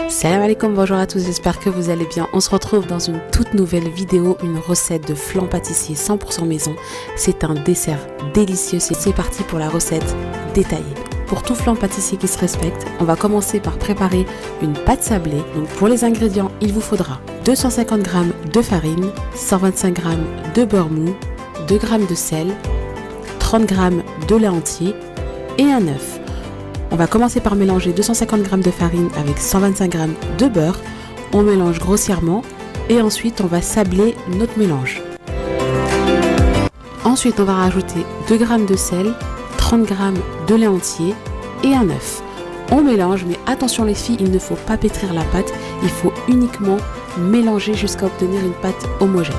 Salam alaikum, bonjour à tous, j'espère que vous allez bien. On se retrouve dans une toute nouvelle vidéo, une recette de flan pâtissier 100% maison. C'est un dessert délicieux, c'est parti pour la recette détaillée. Pour tout flan pâtissier qui se respecte, on va commencer par préparer une pâte sablée. Donc pour les ingrédients, il vous faudra 250 g de farine, 125 g de beurre mou, 2 g de sel, 30 g de lait entier et un œuf. On va commencer par mélanger 250 g de farine avec 125 g de beurre. On mélange grossièrement et ensuite on va sabler notre mélange. Ensuite on va rajouter 2 g de sel, 30 g de lait entier et un œuf. On mélange, mais attention les filles, il ne faut pas pétrir la pâte, il faut uniquement mélanger jusqu'à obtenir une pâte homogène.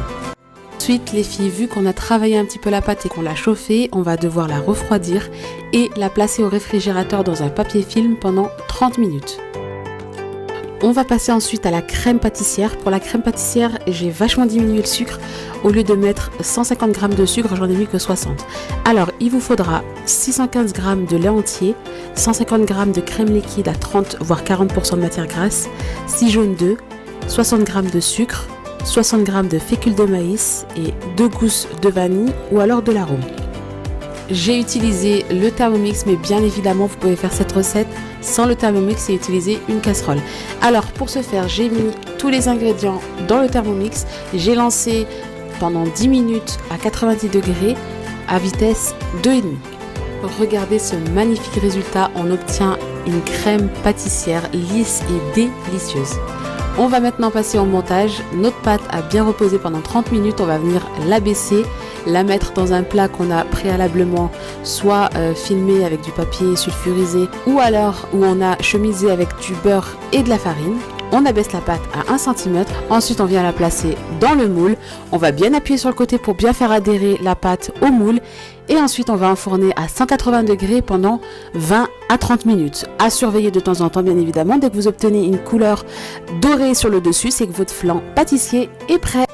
Ensuite les filles, vu qu'on a travaillé un petit peu la pâte et qu'on l'a chauffée, on va devoir la refroidir et la placer au réfrigérateur dans un papier film pendant 30 minutes. On va passer ensuite à la crème pâtissière. Pour la crème pâtissière, j'ai vachement diminué le sucre. Au lieu de mettre 150 g de sucre, j'en ai mis que 60. Alors il vous faudra 615 g de lait entier, 150 g de crème liquide à 30 voire 40% de matière grasse, 6 jaunes d'œufs, 60 g de sucre, 60 g de fécule de maïs et 2 gousses de vanille ou alors de l'arôme. J'ai utilisé le Thermomix, mais bien évidemment vous pouvez faire cette recette sans le Thermomix et utiliser une casserole. Alors pour ce faire, j'ai mis tous les ingrédients dans le Thermomix, j'ai lancé pendant 10 minutes à 90 degrés à vitesse 2,5. Regardez ce magnifique résultat, on obtient une crème pâtissière lisse et délicieuse. On va maintenant passer au montage. Notre pâte a bien reposé pendant 30 minutes. On va venir l'abaisser, la mettre dans un plat qu'on a préalablement soit filmé avec du papier sulfurisé ou alors où on a chemisé avec du beurre et de la farine. On abaisse la pâte à 1 cm. Ensuite, on vient la placer dans le moule. On va bien appuyer sur le côté pour bien faire adhérer la pâte au moule. Et ensuite, on va enfourner à 180 degrés pendant 20 à 30 minutes. À surveiller de temps en temps, bien évidemment. Dès que vous obtenez une couleur dorée sur le dessus, c'est que votre flan pâtissier est prêt.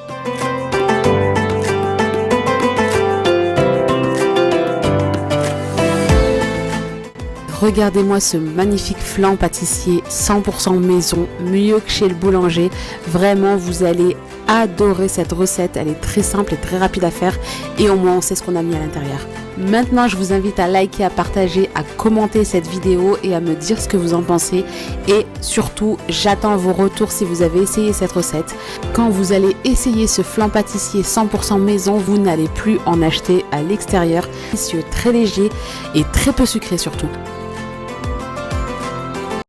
Regardez-moi ce magnifique flan pâtissier 100% maison, mieux que chez le boulanger. Vraiment, vous allez adorer cette recette. Elle est très simple et très rapide à faire et au moins on sait ce qu'on a mis à l'intérieur. Maintenant, je vous invite à liker, à partager, à commenter cette vidéo et à me dire ce que vous en pensez. Et surtout, j'attends vos retours si vous avez essayé cette recette. Quand vous allez essayer ce flan pâtissier 100% maison, vous n'allez plus en acheter à l'extérieur. Délicieux, très léger et très peu sucré surtout.